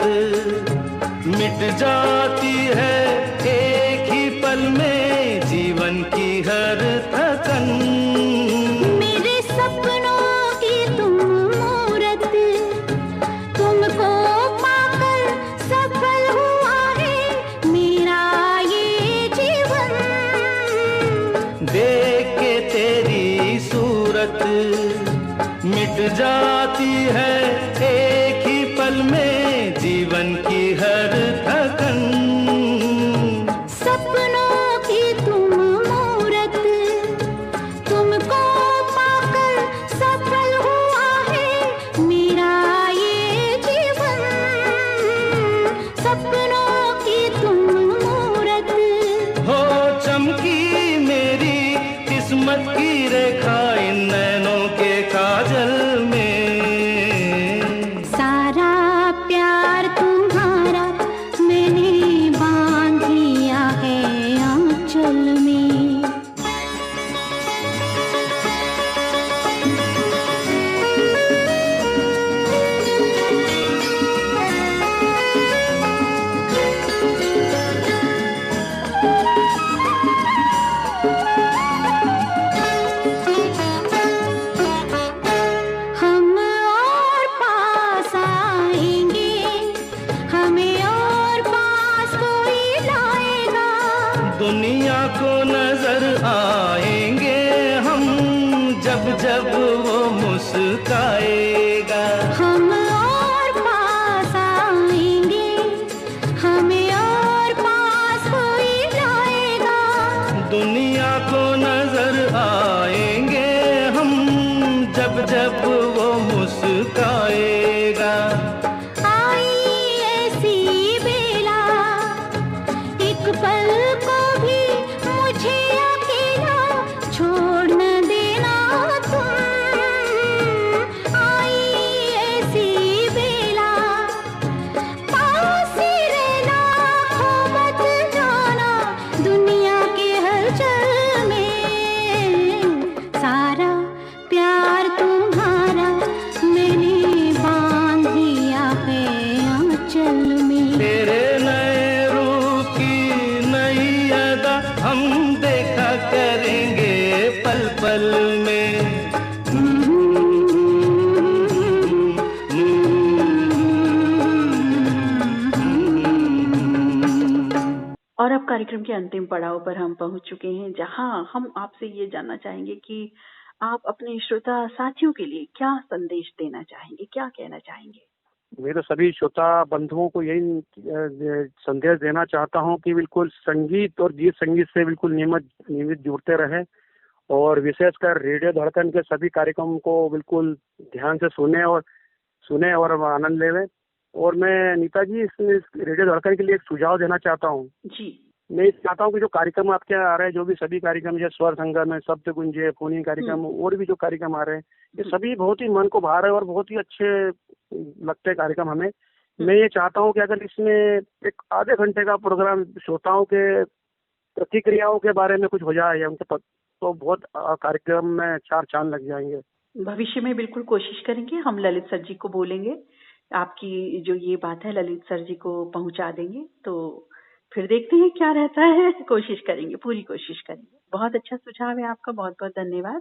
मिट जाती है एक ही पल में जीवन की हर थकन, मेरे सपनों की तुम मूरत, तुमको पाकर सफल हुआ है मेरा ये जीवन, देख मूरत मिट जाती है एक ही पल में जीवन की हर थकन। सपनों की तुम मूरत, तुमको पाकर सफल हुआ है मेरा ये जीवन। सपनों की तुम मूरत हो चमकी मेरी किस्मत की रेखा इन नैनों के काजल में। सारा प्यार तुम्हारा मैंने बांध लिया है आंचल में। हम और पास आएंगे, हमें और पास कोई लाएगा। दुनिया को नजर आएंगे हम जब जब वो मुस्काएगा। हम और पास आएंगे, हमें और पास कोई लाएगा। दुनिया को नजर आएंगे हम जब जब वो मुस्काएगा। आई ऐसी बेला, एक पल को भी मुझे अकेला छोड़ न देना तुम। आई ऐसी बेला, पास ही रहना, खो मत जाना दुनिया के हलचल में। सारा प्यार तुम्हारा मैंने बांध लिया है आंचल में। तेरे नए रूप की नई अदा हम देखा करेंगे पल पल में। और अब कार्यक्रम के अंतिम पड़ाव पर हम पहुंच चुके हैं, जहां हम आपसे ये जानना चाहेंगे कि आप अपने श्रोता साथियों के लिए क्या संदेश देना चाहेंगे, क्या कहना चाहेंगे? मैं तो सभी श्रोता बंधुओं को यही संदेश देना चाहता हूँ कि बिल्कुल संगीत और गीत संगीत से बिल्कुल नियमित जुड़ते रहें और विशेषकर रेडियो धड़कन के सभी कार्यक्रम को बिल्कुल ध्यान से सुने और आनंद लें। और मैं नीता जी इस रेडियो धड़कन के लिए एक सुझाव देना चाहता हूँ। जी। मैं चाहता हूँ कि जो कार्यक्रम आपके यहाँ आ रहे हैं, जो भी सभी कार्यक्रम जैसे स्वर संगम है, शब्द गुंजे, फोनी कार्यक्रम और भी जो कार्यक्रम आ रहे हैं, ये सभी बहुत ही मन को भा रहे हैं और बहुत ही अच्छे लगते हैं कार्यक्रम हमें। मैं ये चाहता हूँ कि अगर इसमें एक आधे घंटे का प्रोग्राम श्रोताओं के प्रतिक्रियाओं के बारे में कुछ हो जाए या उनके तो बहुत कार्यक्रम में चार चांद लग जाएंगे। भविष्य में बिल्कुल कोशिश करेंगे, हम ललित सर जी को बोलेंगे, आपकी जो ये बात है ललित सर जी को पहुंचा देंगे, तो फिर देखते हैं क्या रहता है। कोशिश करेंगे, पूरी कोशिश करेंगे। बहुत अच्छा सुझाव है आपका, बहुत बहुत धन्यवाद।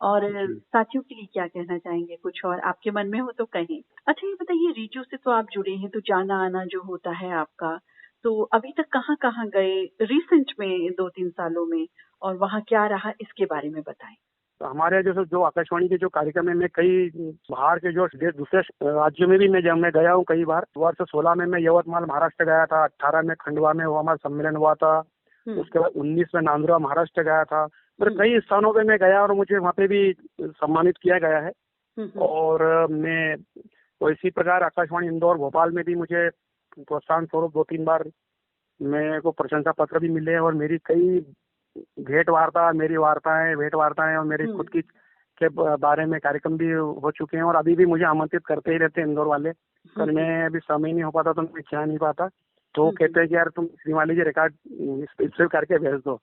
और साथियों के लिए क्या कहना चाहेंगे, कुछ और आपके मन में हो तो कहें। अच्छा ये बताइए, रेडियो से तो आप जुड़े हैं, तो जाना आना जो होता है आपका, तो अभी तक कहाँ कहाँ गए रिसेंट में 2-3 सालों में, और वहाँ क्या रहा, इसके बारे में बताएं। तो हमारे जैसे जो आकाशवाणी के जो कार्यक्रम है, मैं कई बाहर के जो दूसरे राज्यों में भी मैं गया हूँ कई बार। 2016 में मैं यवतमाल महाराष्ट्र गया था, 18 में खंडवा में हमारा सम्मेलन हुआ था, उसके बाद 19 में नांदुरा महाराष्ट्र गया था। तो कई स्थानों पे मैं गया और मुझे वहाँ पे भी सम्मानित किया गया है। और मैं तो इसी प्रकार आकाशवाणी इंदौर भोपाल में भी मुझे प्रोत्साहन स्वरूप 2-3 बार मेरे को प्रशंसा पत्र भी मिले और मेरी कई भेंट वार्ताएं और मेरी खुद की के बारे में कार्यक्रम भी हो चुके हैं और अभी भी मुझे आमंत्रित करते ही रहते हैं इंदौर वाले। पर मैं अभी समय नहीं हो पाता तो मैं जा नहीं पाता, तो कहते हैं कि यार तुम श्रीमाली जी रिकॉर्ड इससे करके भेज दो।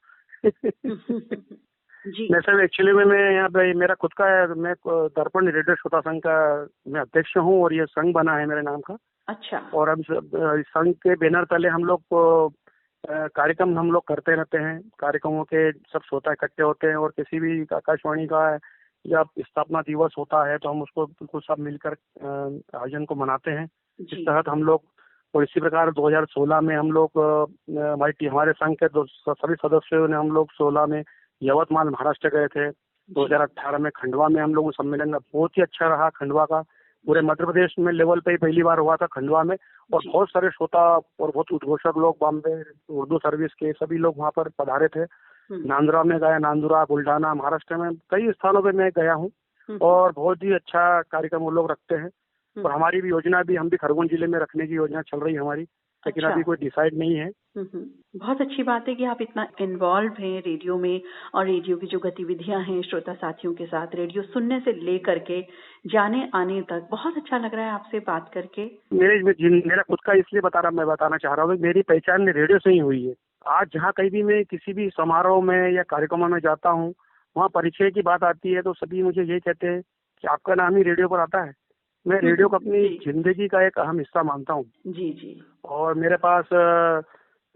जी। मैं सर एक्चुअली में मैं यहाँ पे मेरा खुद का मैं दर्पण रेडियो श्रोता संघ का मैं अध्यक्ष हूँ और ये संघ बना है मेरे नाम का। अच्छा। और हम संघ के बैनर तले हम लोग कार्यक्रम हम लोग करते रहते हैं। कार्यक्रमों के सब श्रोता इकट्ठे होते हैं और किसी भी आकाशवाणी का या स्थापना दिवस होता है तो हम उसको बिल्कुल सब मिलकर आयोजन को मनाते हैं। इस तहत हम लोग और इसी प्रकार 2016 में हम लोग हमारे संघ के सभी सदस्यों ने हम लोग 16 में यवतमाल महाराष्ट्र गए थे 2018 में खंडवा में हम लोगों सम्मेलन में बहुत ही अच्छा रहा। खंडवा का पूरे मध्य प्रदेश में लेवल पे ही पहली बार हुआ था खंडवा में, और बहुत सारे श्रोता और बहुत उद्घोषक लोग बॉम्बे उर्दू सर्विस के सभी लोग वहाँ पर पधारे थे। नांदुरा में गया, नांदुरा, बुल्ढाना, महाराष्ट्र में कई स्थानों पे मैं गया हूँ, और बहुत ही अच्छा कार्यक्रम वो लोग रखते हैं। और हमारी भी योजना भी, हम भी खरगोन जिले में रखने की योजना चल रही है हमारी, लेकिन अभी कोई डिसाइड नहीं है। बहुत अच्छी बात है कि आप इतना इन्वॉल्व हैं रेडियो में, और रेडियो की जो गतिविधियां हैं श्रोता साथियों के साथ, रेडियो सुनने से लेकर के जाने आने तक, बहुत अच्छा लग रहा है आपसे बात करके। मेरा खुद का इसलिए मैं बताना चाह रहा हूँ कि मेरी पहचान रेडियो से ही हुई है। आज जहाँ कहीं भी मैं किसी भी समारोह में या कार्यक्रमों में जाता हूँ, वहाँ परिचय की बात आती है तो सभी मुझे ये कहते हैं कि आपका नाम ही रेडियो पर आता है। मैं रेडियो को अपनी जिंदगी का एक अहम हिस्सा मानता हूँ। जी। और मेरे पास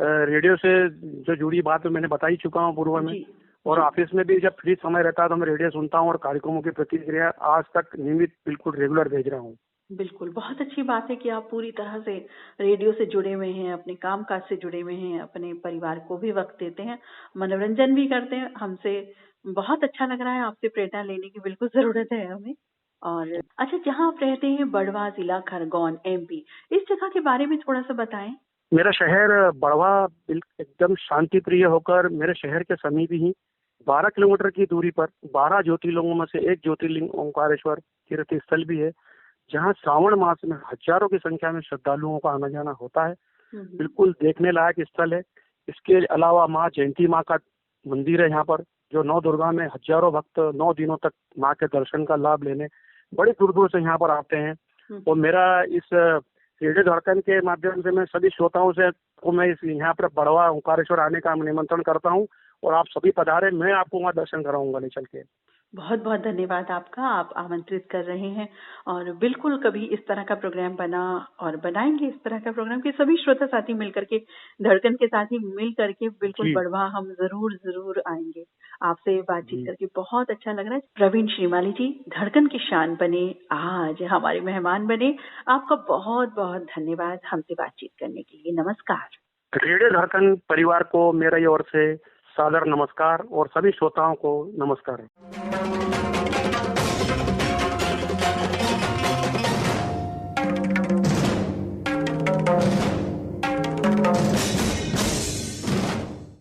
रेडियो से जो जुड़ी बात मैंने बता ही चुका हूँ पूर्व में, और ऑफिस में भी जब फ्री समय रहता है तो मैं रेडियो सुनता हूँ, और कार्यक्रमों की प्रतिक्रिया आज तक नियमित बिल्कुल रेगुलर भेज रहा हूँ। बिल्कुल, बहुत अच्छी बात है कि आप पूरी तरह से रेडियो से जुड़े हुए हैं, अपने कामकाज से जुड़े हुए हैं, अपने परिवार को भी वक्त देते हैं, मनोरंजन भी करते हैं। हमसे बहुत अच्छा लग रहा है, आपसे प्रेरणा लेने की बिल्कुल जरूरत है हमें। और अच्छा, जहाँ आप रहते हैं बड़वा, जिला खरगोन, MP, इस जगह के बारे में थोड़ा सा बताएं। मेरा शहर बड़वा एकदम शांति प्रिय होकर मेरे शहर के समीप ही 12 किलोमीटर की दूरी पर 12 ज्योतिर्लिंगों में से एक ज्योतिर्लिंग ओंकारेश्वर तीर्थ स्थल भी है, जहाँ श्रावण मास में हजारों की संख्या में श्रद्धालुओं का आना जाना होता है। बिल्कुल देखने लायक स्थल है। इसके अलावा माँ जयंती माँ का मंदिर है यहाँ पर, जो 9 दुर्गा में हजारों भक्त 9 दिनों तक माँ के दर्शन का लाभ लेने बड़ी दूर दूर से यहाँ पर आते हैं। और मेरा इस रेडियो धड़कन के माध्यम से मैं सभी श्रोताओं से को मैं इस यहाँ पर बड़वा ओंकारेश्वर आने का निमंत्रण करता हूँ, और आप सभी पधारे, मैं आपको वहाँ दर्शन कराऊंगा ले चल के। बहुत बहुत धन्यवाद आपका, आप आमंत्रित कर रहे हैं, और बिल्कुल कभी इस तरह का प्रोग्राम बना और बनाएंगे इस तरह का प्रोग्राम कि सभी श्रोता साथी मिलकर के, धड़कन के साथी मिल करके बिल्कुल बड़वा हम जरूर आएंगे। आपसे बातचीत करके बहुत अच्छा लग रहा है। प्रवीण श्रीमाली जी, धड़कन की शान बने, आज हमारे मेहमान बने, आपका बहुत बहुत धन्यवाद हमसे बातचीत करने के लिए। नमस्कार। रेडियो धड़कन परिवार को मेरी ओर से सादर नमस्कार, और सभी श्रोताओं को नमस्कार।